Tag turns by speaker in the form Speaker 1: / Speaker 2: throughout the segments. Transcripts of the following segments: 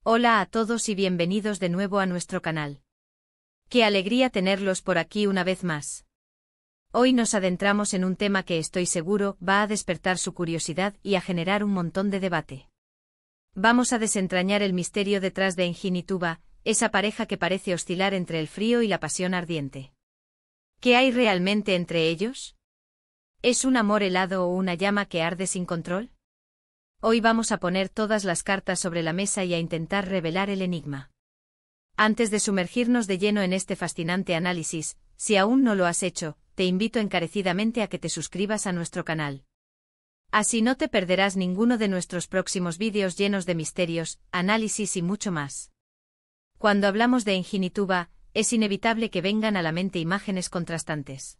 Speaker 1: Hola a todos y bienvenidos de nuevo a nuestro canal. Qué alegría tenerlos por aquí una vez más. Hoy nos adentramos en un tema que estoy seguro va a despertar su curiosidad y a generar un montón de debate. Vamos a desentrañar el misterio detrás de Engin y Tuba, esa pareja que parece oscilar entre el frío y la pasión ardiente. ¿Qué hay realmente entre ellos? ¿Es un amor helado o una llama que arde sin control? Hoy vamos a poner todas las cartas sobre la mesa y a intentar revelar el enigma. Antes de sumergirnos de lleno en este fascinante análisis, si aún no lo has hecho, te invito encarecidamente a que te suscribas a nuestro canal. Así no te perderás ninguno de nuestros próximos vídeos llenos de misterios, análisis y mucho más. Cuando hablamos de Engin y Tuba, es inevitable que vengan a la mente imágenes contrastantes.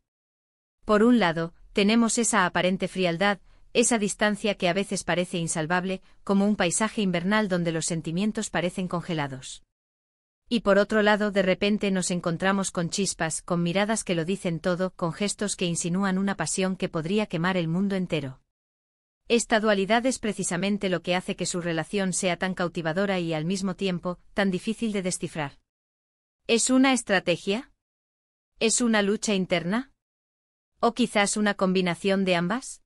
Speaker 1: Por un lado, tenemos esa aparente frialdad, esa distancia que a veces parece insalvable, como un paisaje invernal donde los sentimientos parecen congelados. Y por otro lado, de repente nos encontramos con chispas, con miradas que lo dicen todo, con gestos que insinúan una pasión que podría quemar el mundo entero. Esta dualidad es precisamente lo que hace que su relación sea tan cautivadora y al mismo tiempo, tan difícil de descifrar. ¿Es una estrategia? ¿Es una lucha interna? ¿O quizás una combinación de ambas?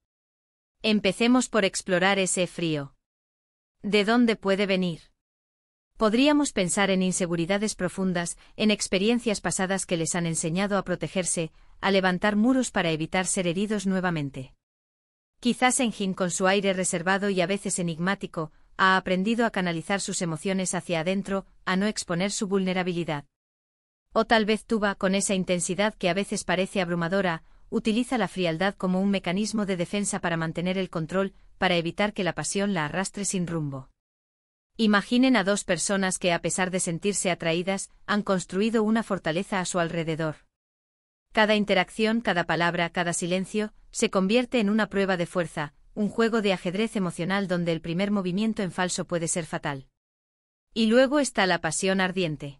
Speaker 1: Empecemos por explorar ese frío. ¿De dónde puede venir? Podríamos pensar en inseguridades profundas, en experiencias pasadas que les han enseñado a protegerse, a levantar muros para evitar ser heridos nuevamente. Quizás Engin, con su aire reservado y a veces enigmático, ha aprendido a canalizar sus emociones hacia adentro, a no exponer su vulnerabilidad. O tal vez Tuba, con esa intensidad que a veces parece abrumadora, utiliza la frialdad como un mecanismo de defensa para mantener el control, para evitar que la pasión la arrastre sin rumbo. Imaginen a dos personas que, a pesar de sentirse atraídas, han construido una fortaleza a su alrededor. Cada interacción, cada palabra, cada silencio, se convierte en una prueba de fuerza, un juego de ajedrez emocional donde el primer movimiento en falso puede ser fatal. Y luego está la pasión ardiente.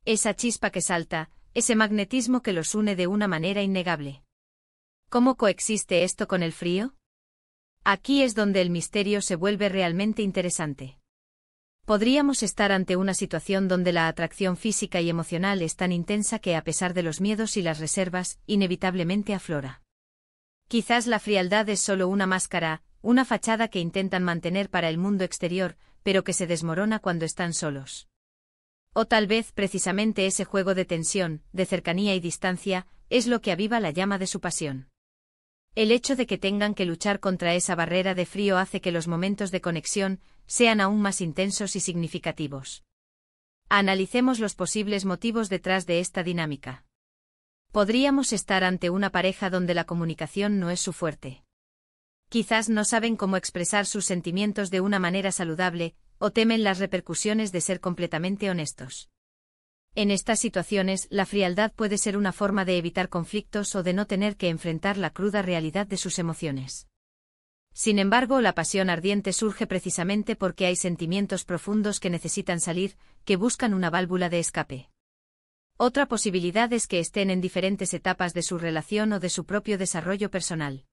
Speaker 1: Esa chispa que salta, ese magnetismo que los une de una manera innegable. ¿Cómo coexiste esto con el frío? Aquí es donde el misterio se vuelve realmente interesante. Podríamos estar ante una situación donde la atracción física y emocional es tan intensa que, a pesar de los miedos y las reservas, inevitablemente aflora. Quizás la frialdad es solo una máscara, una fachada que intentan mantener para el mundo exterior, pero que se desmorona cuando están solos. O tal vez precisamente ese juego de tensión, de cercanía y distancia, es lo que aviva la llama de su pasión. El hecho de que tengan que luchar contra esa barrera de frío hace que los momentos de conexión sean aún más intensos y significativos. Analicemos los posibles motivos detrás de esta dinámica. Podríamos estar ante una pareja donde la comunicación no es su fuerte. Quizás no saben cómo expresar sus sentimientos de una manera saludable, o temen las repercusiones de ser completamente honestos. En estas situaciones, la frialdad puede ser una forma de evitar conflictos o de no tener que enfrentar la cruda realidad de sus emociones. Sin embargo, la pasión ardiente surge precisamente porque hay sentimientos profundos que necesitan salir, que buscan una válvula de escape. Otra posibilidad es que estén en diferentes etapas de su relación o de su propio desarrollo personal.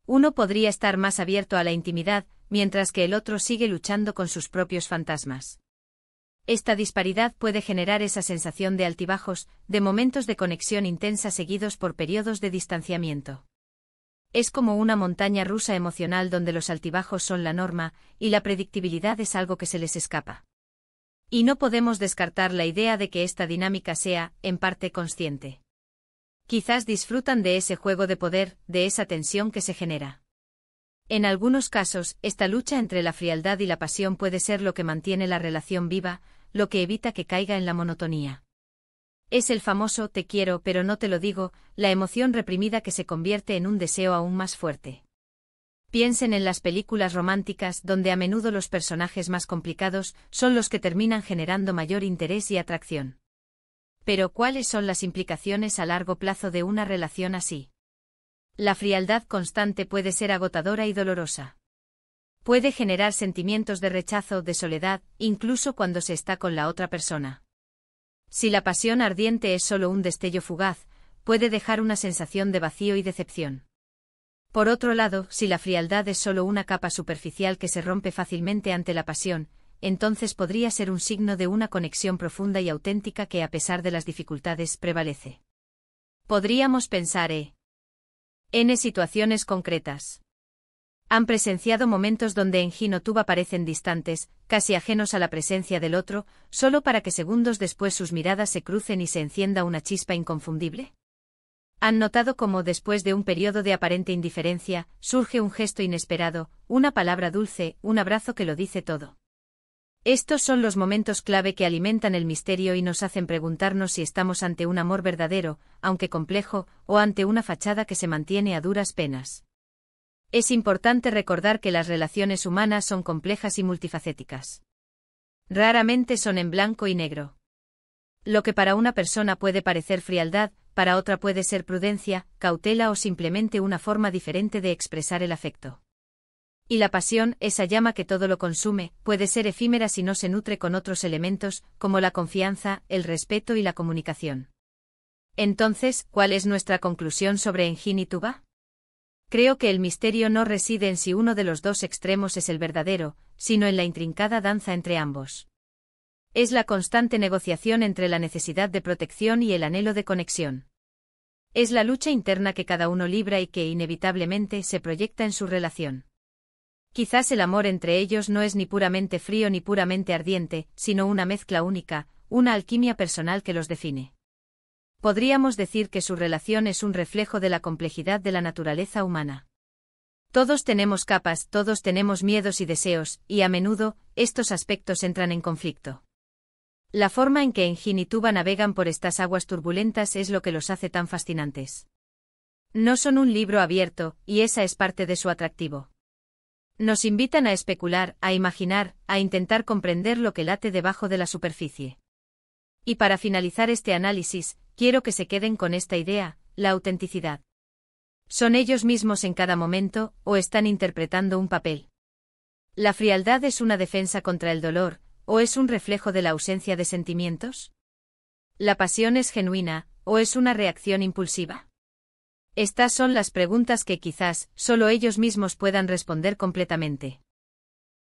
Speaker 1: Uno podría estar más abierto a la intimidad, mientras que el otro sigue luchando con sus propios fantasmas. Esta disparidad puede generar esa sensación de altibajos, de momentos de conexión intensa seguidos por periodos de distanciamiento. Es como una montaña rusa emocional donde los altibajos son la norma, y la predictibilidad es algo que se les escapa. Y no podemos descartar la idea de que esta dinámica sea, en parte, consciente. Quizás disfrutan de ese juego de poder, de esa tensión que se genera. En algunos casos, esta lucha entre la frialdad y la pasión puede ser lo que mantiene la relación viva, lo que evita que caiga en la monotonía. Es el famoso "te quiero pero no te lo digo", la emoción reprimida que se convierte en un deseo aún más fuerte. Piensen en las películas románticas donde a menudo los personajes más complicados son los que terminan generando mayor interés y atracción. Pero ¿cuáles son las implicaciones a largo plazo de una relación así? La frialdad constante puede ser agotadora y dolorosa. Puede generar sentimientos de rechazo, de soledad, incluso cuando se está con la otra persona. Si la pasión ardiente es solo un destello fugaz, puede dejar una sensación de vacío y decepción. Por otro lado, si la frialdad es solo una capa superficial que se rompe fácilmente ante la pasión, entonces podría ser un signo de una conexión profunda y auténtica que a pesar de las dificultades prevalece. Podríamos pensar en situaciones concretas. Han presenciado momentos donde Enjin o Tuba parecen distantes, casi ajenos a la presencia del otro, solo para que segundos después sus miradas se crucen y se encienda una chispa inconfundible. Han notado cómo, después de un periodo de aparente indiferencia, surge un gesto inesperado, una palabra dulce, un abrazo que lo dice todo. Estos son los momentos clave que alimentan el misterio y nos hacen preguntarnos si estamos ante un amor verdadero, aunque complejo, o ante una fachada que se mantiene a duras penas. Es importante recordar que las relaciones humanas son complejas y multifacéticas. Raramente son en blanco y negro. Lo que para una persona puede parecer frialdad, para otra puede ser prudencia, cautela o simplemente una forma diferente de expresar el afecto. Y la pasión, esa llama que todo lo consume, puede ser efímera si no se nutre con otros elementos, como la confianza, el respeto y la comunicación. Entonces, ¿cuál es nuestra conclusión sobre Enjin y Tuba? Creo que el misterio no reside en si uno de los dos extremos es el verdadero, sino en la intrincada danza entre ambos. Es la constante negociación entre la necesidad de protección y el anhelo de conexión. Es la lucha interna que cada uno libra y que inevitablemente se proyecta en su relación. Quizás el amor entre ellos no es ni puramente frío ni puramente ardiente, sino una mezcla única, una alquimia personal que los define. Podríamos decir que su relación es un reflejo de la complejidad de la naturaleza humana. Todos tenemos capas, todos tenemos miedos y deseos, y a menudo, estos aspectos entran en conflicto. La forma en que Enjin y Tuba navegan por estas aguas turbulentas es lo que los hace tan fascinantes. No son un libro abierto, y esa es parte de su atractivo. Nos invitan a especular, a imaginar, a intentar comprender lo que late debajo de la superficie. Y para finalizar este análisis, quiero que se queden con esta idea, la autenticidad. ¿Son ellos mismos en cada momento, o están interpretando un papel? ¿La frialdad es una defensa contra el dolor, o es un reflejo de la ausencia de sentimientos? ¿La pasión es genuina, o es una reacción impulsiva? Estas son las preguntas que quizás solo ellos mismos puedan responder completamente.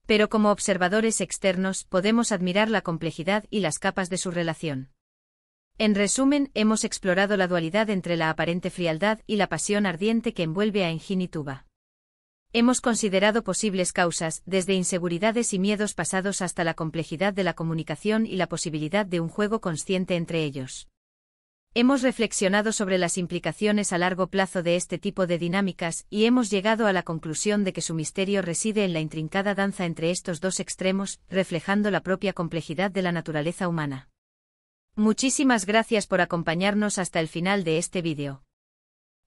Speaker 1: Pero como observadores externos podemos admirar la complejidad y las capas de su relación. En resumen, hemos explorado la dualidad entre la aparente frialdad y la pasión ardiente que envuelve a Enjin y Tuba. Hemos considerado posibles causas, desde inseguridades y miedos pasados hasta la complejidad de la comunicación y la posibilidad de un juego consciente entre ellos. Hemos reflexionado sobre las implicaciones a largo plazo de este tipo de dinámicas y hemos llegado a la conclusión de que su misterio reside en la intrincada danza entre estos dos extremos, reflejando la propia complejidad de la naturaleza humana. Muchísimas gracias por acompañarnos hasta el final de este vídeo.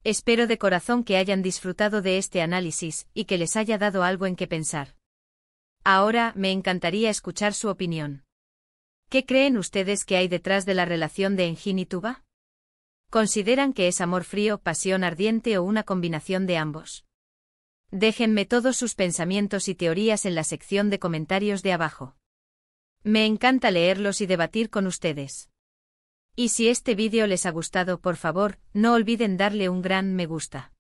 Speaker 1: Espero de corazón que hayan disfrutado de este análisis y que les haya dado algo en qué pensar. Ahora, me encantaría escuchar su opinión. ¿Qué creen ustedes que hay detrás de la relación de Enjin y Tuba? ¿Consideran que es amor frío, pasión ardiente o una combinación de ambos? Déjenme todos sus pensamientos y teorías en la sección de comentarios de abajo. Me encanta leerlos y debatir con ustedes. Y si este vídeo les ha gustado, por favor, no olviden darle un gran me gusta.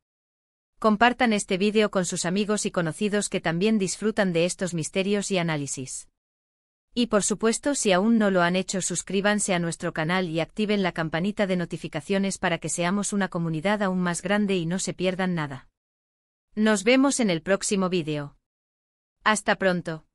Speaker 1: Compartan este vídeo con sus amigos y conocidos que también disfrutan de estos misterios y análisis. Y por supuesto, si aún no lo han hecho, suscríbanse a nuestro canal y activen la campanita de notificaciones para que seamos una comunidad aún más grande y no se pierdan nada. Nos vemos en el próximo vídeo. Hasta pronto.